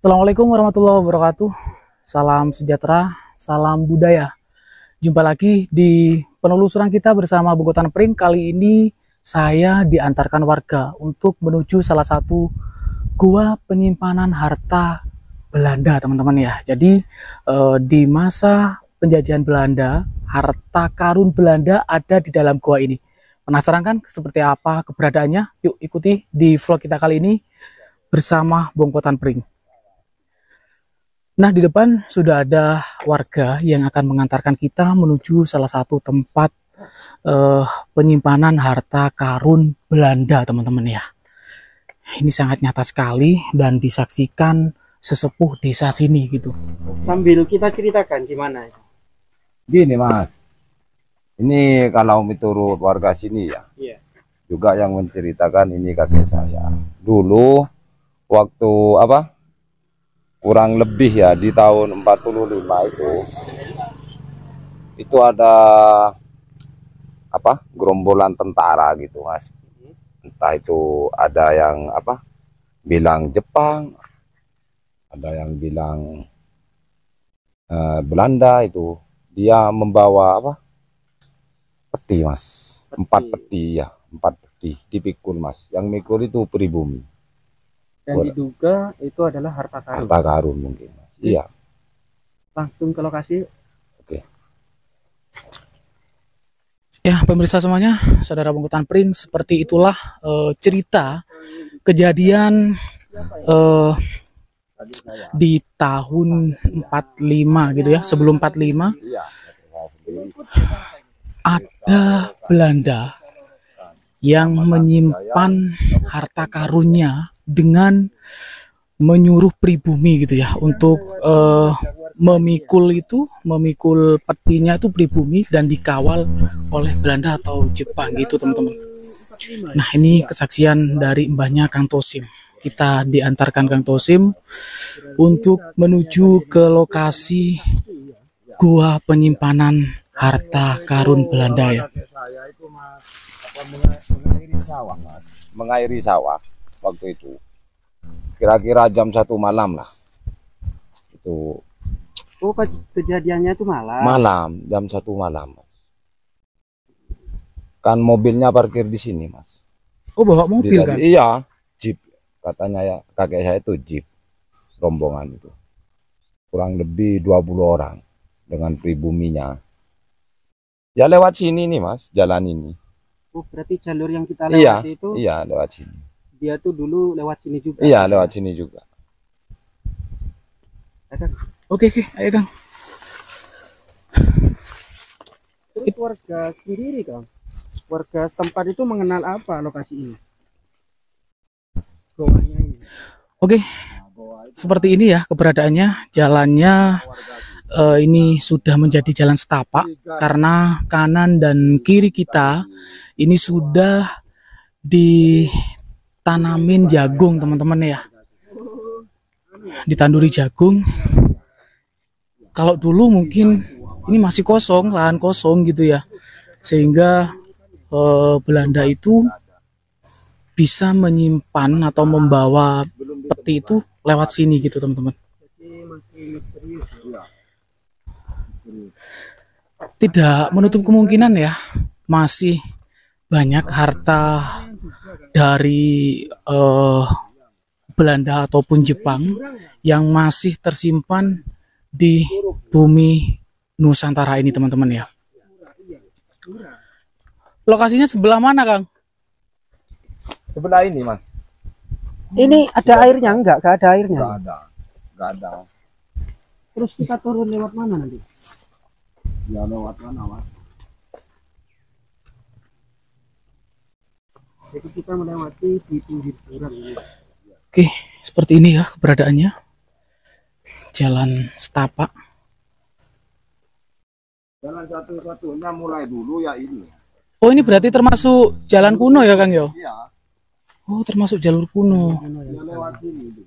Assalamualaikum warahmatullahi wabarakatuh. Salam sejahtera, salam budaya. Jumpa lagi di penelusuran kita bersama Bogotan Pring. Kali ini saya diantarkan warga untuk menuju salah satu gua penyimpanan harta Belanda, teman-teman ya. Jadi di masa penjajahan Belanda, harta karun Belanda ada di dalam gua ini. Penasaran kan seperti apa keberadaannya? Yuk ikuti di vlog kita kali ini bersama Bogotan Pring. Nah, di depan sudah ada warga yang akan mengantarkan kita menuju salah satu tempat penyimpanan harta karun Belanda, teman-teman ya. Ini sangat nyata sekali dan disaksikan sesepuh desa sini gitu. Sambil kita ceritakan gimana? Gini Mas, ini kalau menurut warga sini ya, juga yang menceritakan ini kakek saya. Dulu waktu kurang lebih ya di tahun 45 itu ada gerombolan tentara gitu Mas. Entah itu ada yang bilang Jepang, ada yang bilang Belanda. Itu dia membawa peti Mas, peti. 4 peti dipikul Mas. Yang mikul itu pribumi. Dan diduga itu adalah harta karun. Harta karun mungkin Mas. Iya. Langsung ke lokasi. Oke. Ya, pemirsa semuanya, saudara Bogotan Pring, seperti itulah cerita kejadian di tahun 45 gitu ya. Sebelum 45 ada Belanda yang menyimpan harta karunnya dengan menyuruh pribumi gitu ya untuk memikul petinya itu pribumi dan dikawal oleh Belanda atau Jepang gitu teman-teman. Nah, ini kesaksian dari mbahnya Kang Tosim. Kita diantarkan Kang Tosim untuk menuju ke lokasi gua penyimpanan harta karun Belanda ya. Mengairi sawah waktu itu kira-kira jam 1 malam lah itu. Oh, kejadiannya itu malam jam 1 malam Mas. Kan mobilnya parkir di sini Mas. Oh, bawa mobil kan? Iya, jeep katanya ya, kakek saya itu jeep rombongan itu kurang lebih 20 orang dengan pribuminya ya lewat sini nih Mas, jalan ini. Oh, berarti jalur yang kita lewati itu? Iya, lewat sini. Dia tuh dulu lewat sini juga? Iya, lewat sini juga. Oke, ayo Kang. Terus warga sendiri Kang, warga setempat itu mengenal apa lokasi ini? Goanya ini. Oke, seperti ini ya keberadaannya. Jalannya ini sudah menjadi jalan setapak karena kanan dan kiri kita ini sudah ditanamin jagung teman-teman ya, ditanduri jagung. Kalau dulu mungkin ini masih kosong, lahan kosong gitu ya, sehingga Belanda itu bisa menyimpan atau membawa peti itu lewat sini gitu teman-teman. Tidak menutup kemungkinan ya, masih banyak harta dari Belanda ataupun Jepang yang masih tersimpan di bumi Nusantara ini teman-teman ya. Lokasinya sebelah mana Kang? Sebelah ini Mas. Ini ada airnya enggak? Gak ada airnya? Enggak ada. Terus kita turun lewat mana nanti? Ya lewat mana Mas? Jadi kita melewati di pinggir jurang ini. Oke, seperti ini ya keberadaannya. Jalan setapak. Jalan satu-satunya mulai dulu ya ini. Oh, ini berarti termasuk jalan kuno ya Kang Yo? Iya. Oh, termasuk jalur kuno. Ya lewat sini dulu.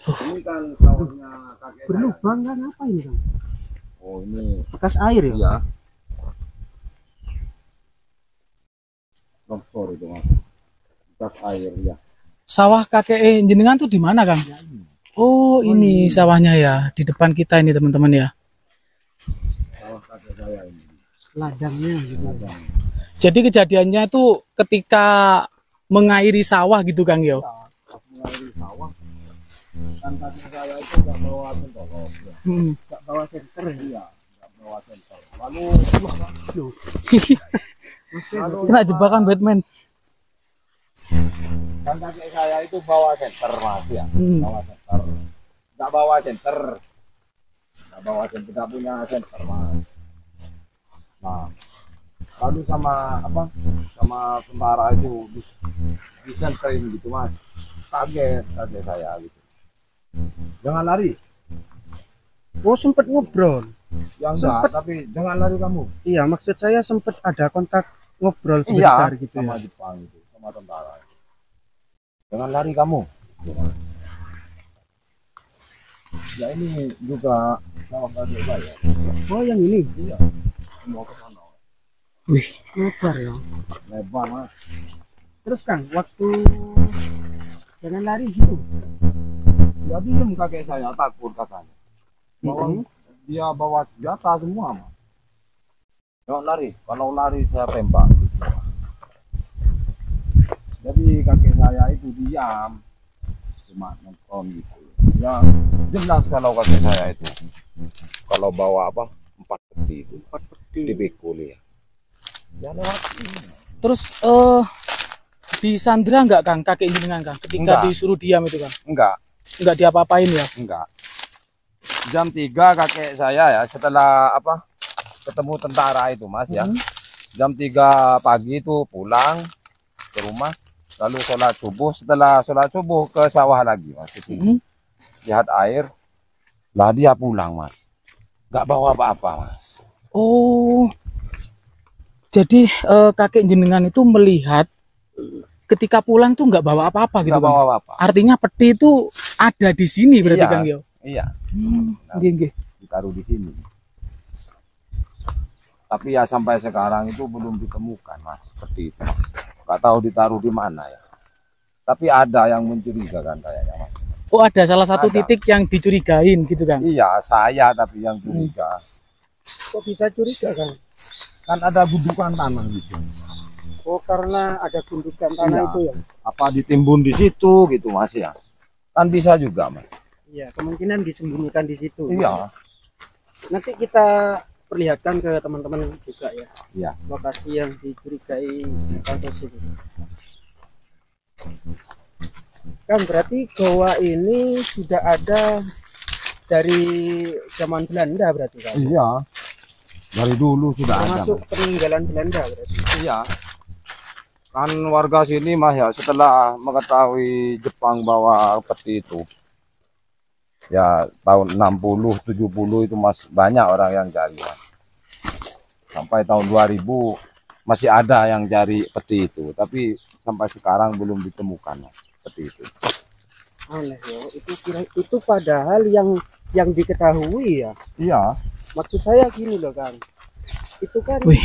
Ini kan sawahnya kakek berlubang kan apa ini Kang? Oh, ini bekas air ya? Iya. Longsor itu Mas. Bekas air ya. Sawah kakek jenengan tuh di mana Kang? Oh, ini sawahnya ya di depan kita ini teman-teman ya. Sawah kakek saya ini. Ladangnya gitu. Jadi kejadiannya tuh ketika mengairi sawah gitu Kang Yo. Pas mengairi sawah, kan kakek saya itu nggak bawa sentolok, ya. Nggak bawa senter ya. Iya, nggak bawa sentolok. Lalu, Kena jebakan Batman. kan kakek saya itu bawa senter mas ya, bawa senter, nggak bawa senter, nggak punya senter mas. Nah, lalu sama apa, sama tentara itu disenterin gitu mas, kaget kakek saya gitu. Jangan lari, Oh, sempet ngobrol. ya enggak, tapi jangan lari kamu. Iya, maksud saya sempet ada kontak ngobrol Iya, sebentar gitu sama ya. Jepang itu, sama tentara. Jangan lari kamu. Ya ini juga sawah kakek saya. Oh, yang ini Iya, mau ke sana. Wih, lebar ya. Lebar mas. Terus Kang, waktu jangan lari gitu. Ya diem kakek saya takut katanya. Bawa, dia bawa senjata semua mas. Jangan lari. Kalau lari saya tembak. Gitu, Mas. Jadi kakek saya itu diam, cuma nonton gitu. Ya jelas kalau kakek saya itu. Kalau bawa apa 4 peti itu. 4 peti. Dipikul ya. Ya lewat ini. terus disandra nggak Kang kakek jenengan Kang ketika Enggak. disuruh diam itu Kang? Enggak. Diapa-apain ya? Enggak. Jam 3 kakek saya ya setelah apa ketemu tentara itu mas ya. Jam 3 pagi itu pulang ke rumah, lalu sholat subuh. Setelah sholat subuh ke sawah lagi mas, ke sini. Lihat air, lah dia pulang mas, nggak bawa apa-apa mas. Oh, jadi kakek jenengan itu melihat ketika pulang tuh nggak bawa apa-apa gitu Nggak Kang? bawa apa-apa. Artinya peti itu ada di sini berarti Iya. Kang Yo? Iya, Nggih, nggih. ditaruh di sini. Tapi ya sampai sekarang itu belum ditemukan mas, seperti itu mas. Nggak tahu ditaruh di mana ya. Tapi ada yang mencurigakan kayaknya mas. Oh, ada salah satu Ada. titik yang dicurigain gitu Kang? Iya, saya tapi yang curiga. Kok bisa curiga Kang? Kan ada gundukan tanah gitu. Oh, karena ada gundukan tanah Iya. itu ya. Apa ditimbun di situ gitu mas ya? Kan bisa juga mas. Iya, kemungkinan disembunyikan di situ. Iya. Nanti kita perlihatkan ke teman-teman juga ya. Iya. Lokasi yang dicurigai Kang Tosin. Kan berarti goa ini sudah ada dari zaman Belanda berarti kan? Iya. Dari dulu sudah ada. Termasuk Mas. peninggalan Belanda berarti. Iya. Kan warga sini mas ya setelah mengetahui Jepang bawa peti itu, ya tahun 60 70 itu mas banyak orang yang cari mas. Sampai tahun 2000 masih ada yang cari peti itu, tapi sampai sekarang belum ditemukan mas, peti itu. Aneh ya, itu padahal yang diketahui ya. Iya. Maksud saya gini loh Kang. Itu kan Wih,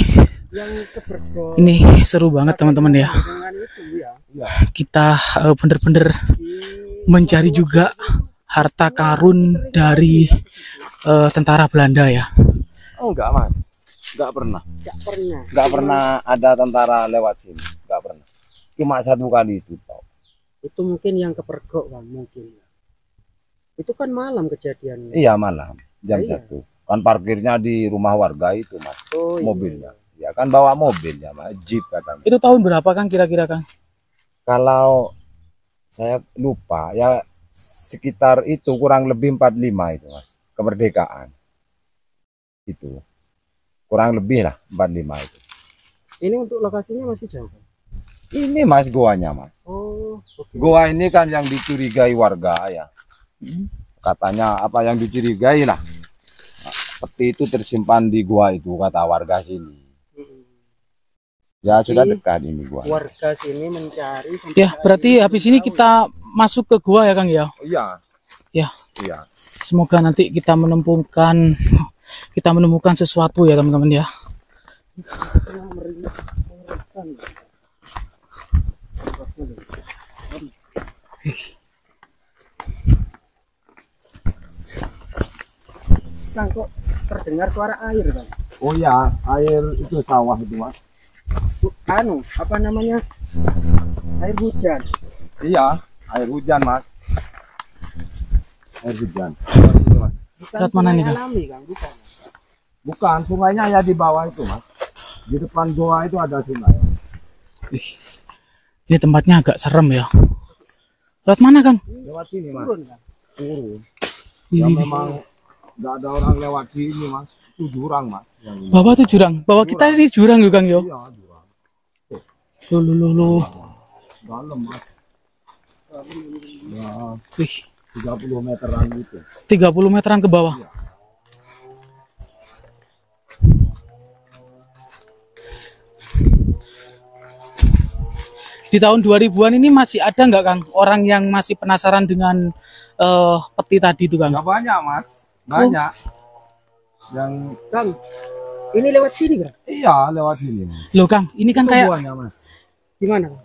yang keberdoa ini seru banget teman-teman ya. dengan itu ya. Iya. Kita bener-bener mencari juga harta karun dari tentara Belanda ya. Oh enggak mas, enggak pernah. Enggak pernah. Enggak pernah ada tentara lewat sini, enggak pernah. Cuma 1 kali itu tau. Itu mungkin yang kepergok Bang, mungkin. Itu kan malam kejadiannya. Iya malam, jam Iya. 1. Kan parkirnya di rumah warga itu mas, Oh, iya. mobilnya. Ya kan bawa mobil ya mas, jeep katanya. Itu tahun berapa Kang kira-kira Kang? Kalau saya lupa ya sekitar itu kurang lebih 45 itu mas, kemerdekaan. Itu kurang lebih lah 45 itu. Ini untuk lokasinya masih jauh Bang? Ini mas goanya mas. Oh, oke. Goa ini kan yang dicurigai warga ya. Katanya apa yang dicurigai lah. Peti itu tersimpan di gua itu kata warga sini. Ya sudah dekat ini gua. Warga sini mencari sampai Ya, berarti habis ini kita masuk ke gua ya Kang ya. Iya. Ya, Iya. semoga nanti kita menemukan sesuatu ya teman-teman ya. Kang, kok terdengar suara air, Kang? Oh ya, air itu sawah itu mas. Anu, apa namanya? Air hujan. Iya, air hujan mas. Air hujan. Ini, mas. Bukan Lewat mana sungai nih, Kang? alami, Kang, bukan. Bukan, sungainya ya di bawah itu mas. Di depan goa itu ada sungai. Wih, ini tempatnya agak serem ya. Lewat mana, Kang? Lewat sini mas. Turun, Kang. Turun. Wih, Ya wih, wih. memang nggak ada orang lewat sini mas. Itu jurang mas. Yang ini. Bawah tuh jurang. Bawah kita ini jurang yuk, Kang yo. Iya jurang. Loh. Dalam mas. Ya, Wih, 30 meteran gitu. 30 meteran ke bawah. Di tahun 2000-an ini masih ada nggak, Kang, orang yang masih penasaran dengan peti tadi itu, Kang? Nggak banyak mas. Banyak. Yang Kang, ini lewat sini, Kang? iya lewat sini mas. Loh, Kang, ini kan Itu kayak guanya, mas. Gimana, Kang?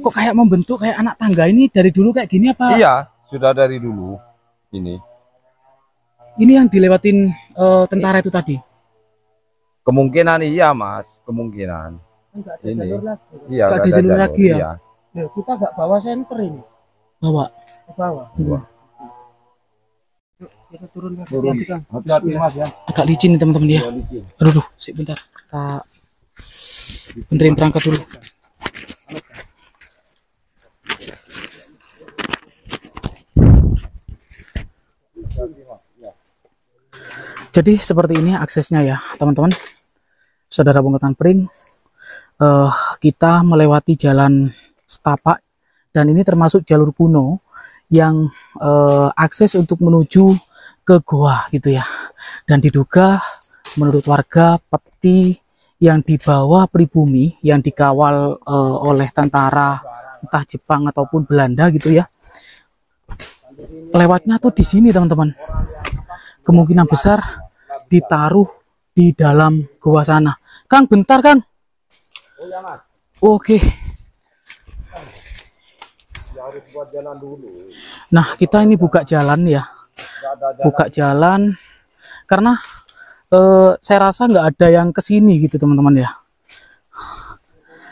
kok kayak membentuk kayak anak tangga ini dari dulu kayak gini apa? Iya, sudah dari dulu ini. Ini yang dilewatin tentara itu tadi. Kemungkinan iya mas, kemungkinan. Enggak ada Ini. jalur lagi. Iya. Nggak nggak ada ada jalur lagi ya? Iya. Loh, kita nggak bawa senter ini. Bawa. Ke bawah. Dua. Yuk, kita turun, Kang. Turun. Hati-hati, Kang. Hati-hati mas ya. Agak licin nih teman-teman ya. Iya, licin. Aduh, sebentar. Kita benerin perangkat dulu. Jadi seperti ini aksesnya ya, teman-teman. Saudara Bongkotan Pring, kita melewati jalan setapak dan ini termasuk jalur kuno yang akses untuk menuju ke goa gitu ya. Dan diduga menurut warga peti yang dibawa pribumi yang dikawal oleh tentara entah Jepang ataupun Belanda gitu ya. Lewatnya tuh di sini teman-teman. Kemungkinan besar ditaruh di dalam goa sana. Kang, bentar Kang. Oh ya mas, Oke. ya harus buat jalan dulu. Nah, kita ini buka jalan ya. Nggak ada jalan. Buka jalan karena saya rasa nggak ada yang kesini gitu teman-teman ya.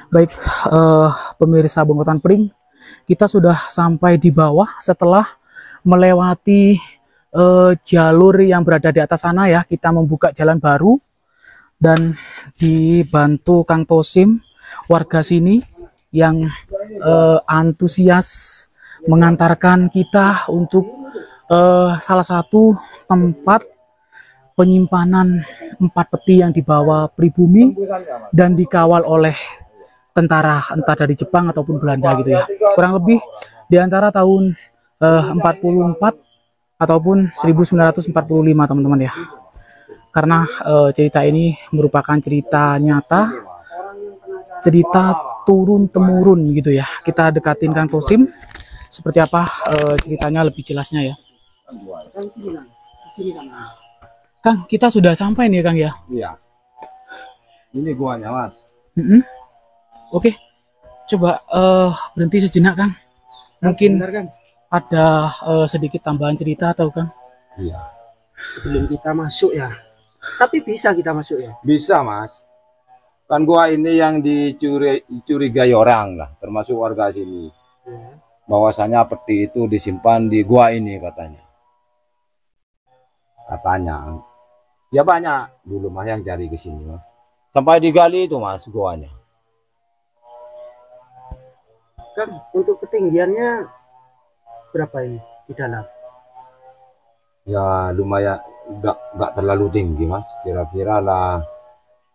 Baik, pemirsa Bongkotan Pring, kita sudah sampai di bawah setelah melewati jalur yang berada di atas sana ya. Kita membuka jalan baru dan dibantu Kang Tosim, warga sini yang antusias mengantarkan kita untuk salah satu tempat penyimpanan 4 peti yang dibawa pribumi dan dikawal oleh tentara entah dari Jepang ataupun Belanda gitu ya. Kurang lebih di antara tahun 44 ataupun 1945 teman-teman ya. Karena cerita ini merupakan cerita nyata, cerita turun temurun gitu ya. Kita dekatin Kang Tosim seperti apa ceritanya lebih jelasnya ya. Kang, sini, Kang. Di sini, Kang. Kang, kita sudah sampai nih Kang ya. Iya. Ini guanya mas. Oke, coba berhenti sejenak Kang. Mungkin Bentar, Kang. ada sedikit tambahan cerita atau Kang? Iya. Sebelum kita masuk ya. Tapi bisa kita masuk ya. Bisa mas. Kan gua ini yang dicurigai orang lah, termasuk warga sini. Bahwasanya peti itu disimpan di gua ini katanya. Katanya. Ya banyak dulu mah yang cari ke sini mas. Sampai digali itu mas guanya. Kang, untuk ketinggiannya berapa ini di dalam? Ya lumayan, nggak terlalu tinggi mas. Kira-kira lah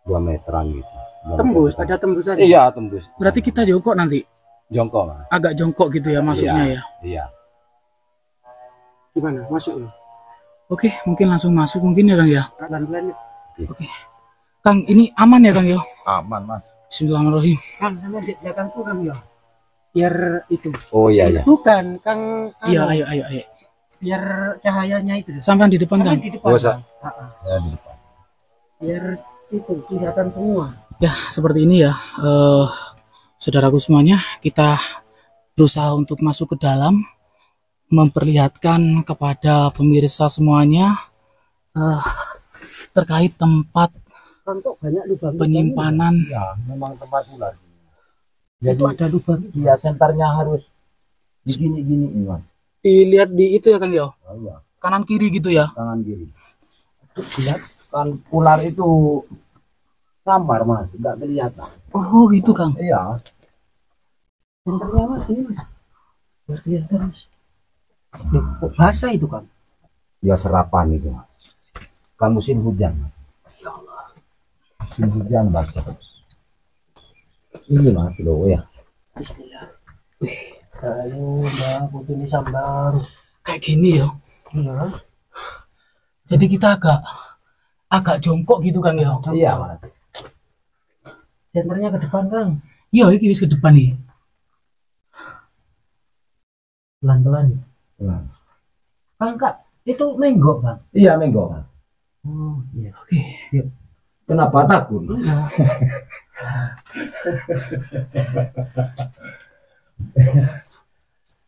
2 meteran gitu. Tembus, ada tembusan. Iya tembus. Berarti kita jongkok nanti, Jongkok mas. agak jongkok gitu ya masuknya ya. Iya. Gimana? Masuk ya? Oke, mungkin langsung masuk mungkin ya Kang ya. Pelan-pelan ya. Oke. Kang, ini aman ya Kang ya? Aman mas. Bismillahirrahmanirrahim. Kang, sama di belakangku, Kang ya. Biar itu. Oh iya iya. Bukan, Kang. Iya, anu, ayo. Biar cahayanya itu. Sampai di depan Sampai Kang. di depan. Oh, Kang. Ha-ha. Ya, di depan. Biar situ kelihatan semua. Ya, seperti ini ya. Saudaraku semuanya, kita berusaha untuk masuk ke dalam, memperlihatkan kepada pemirsa semuanya eh, terkait tempat Kan kok banyak lubang penyimpanan. Ya, memang tempat ular. itu ada lubang. Iya, senternya harus begini-gini ini, Mas. Dilihat di itu ya Kang Yo, Oh, iya, kanan kiri gitu ya. tangan kiri. Lihat kan ular itu samar, Mas, nggak kelihatan. Oh gitu Kang. Iya. Senternya Mas ini Mas. Biar terus. Loh, kok basah itu Kang? Ya serapan itu, Mas. Kan musim hujan. Ya Allah. Musim hujan basah. Ini Mas, loh ya. Bismillah. Wih, ayo Mbak, butuh ini sambar. Kayak gini ya. Iya. Jadi kita agak jongkok gitu Kang ya. Iya, Mas. Senternya ke depan Kang. Iya, ini wis ke depan nih. Pelan-pelan. Nah. Kang Kak, itu menggok Bang. Iya, menggo, Mas. Oh iya. Oke. Kenapa takut, Mas?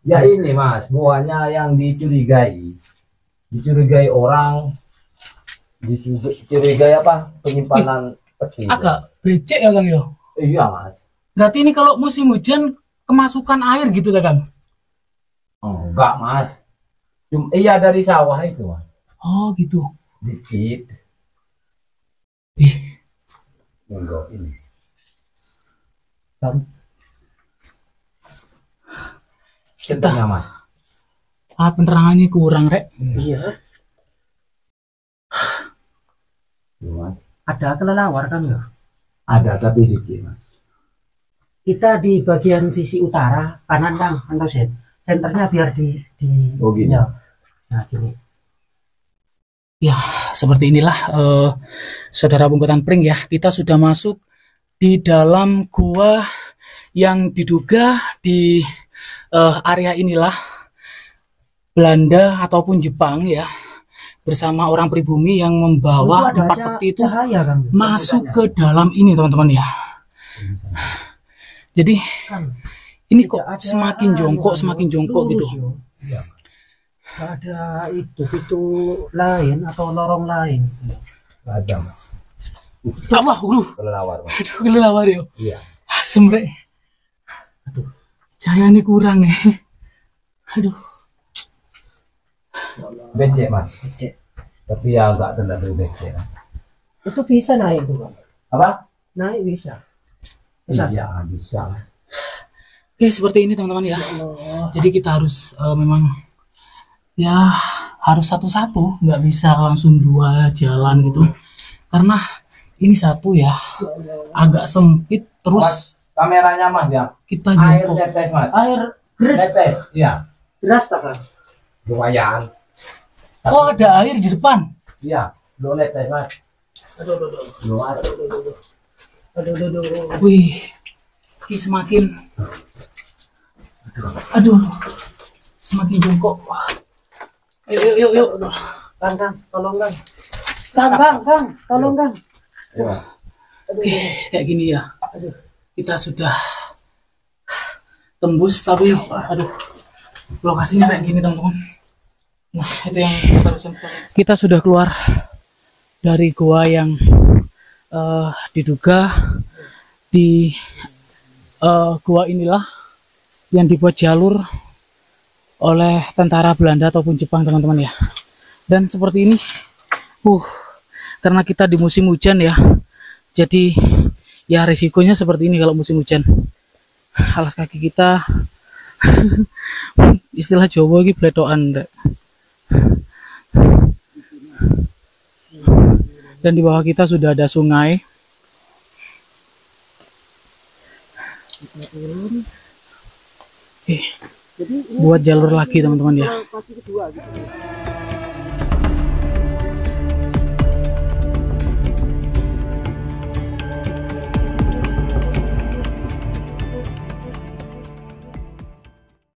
Ya ini, Mas, buahnya yang dicurigai. Dicurigai orang, dicurigai apa? Penyimpanan peti. Agak becek ya Kang ya. Iya, Mas. Berarti ini kalau musim hujan kemasukan air gitu ya Kang. Oh, enggak, Mas. Iya, dari sawah itu, Mas. Oh gitu. Dikit. Ih, Monggo ini. Senternya, Mas. penerangannya kurang rek. Iya. Tuh, Mas. Ada kelelawar kan ya? Ada tapi dikit, Mas. Kita di bagian sisi utara kanan Kang, atau senternya biar di Oh, gini. ya. Nah gini. Seperti inilah saudara Bungkutan Pring ya. Kita sudah masuk di dalam gua yang diduga di area inilah Belanda ataupun Jepang ya, bersama orang pribumi yang membawa Itu ada empat peti itu cahaya Kang. masuk ke dalam ini teman-teman ya. Jadi Kang, ini tidak kok ada semakin jongkok semakin jongkok gitu. lurus, yo. Nggak ada itu pintu lain atau lorong lain. Ada, Mas. Wah, Kelelawar, Mas. aduh kelelawar yo. Iya. Asem rek. Aduh, cahayanya kurang ya. Aduh, Becek, Mas. Becek. Tapi ya enggak terlalu becek, Mas. Itu bisa naik tuh Kang. Apa? Naik bisa. Bisa. Iya, bisa, Mas. oke seperti ini teman-teman ya. Allah. Jadi kita harus memang ya harus satu-satu, nggak bisa langsung dua jalan gitu. Karena ini satu ya, agak sempit terus Mas, kameranya, Mas, ya. kita Air jongkok. tetes, Mas. Air geres. Tetes, iya. Geras tak Kang? Lumayan. Oh ada air di depan. Iya, lu netes, Mas. Aduh, aduh, aduh. Lu, Mas. Aduh, aduh, aduh. Wih, ini semakin, aduh, semakin jongkok. Yuk. Kang, tolong Kang. Kang, tolong Kang. Iya. Oke, kayak gini ya. Aduh. Kita sudah tembus, tapi aduh, lokasinya kayak gini teman-teman. Nah, itu yang kita sudah keluar dari gua yang diduga di gua inilah yang dibuat jalur oleh tentara Belanda ataupun Jepang teman-teman ya. Dan seperti ini, karena kita di musim hujan ya, jadi ya risikonya seperti ini kalau musim hujan. Alas kaki kita istilah Jawa ini bletokan Rek. Dan di bawah kita sudah ada sungai. Oke, buat jalur lagi teman-teman ya. Kaki kedua gitu.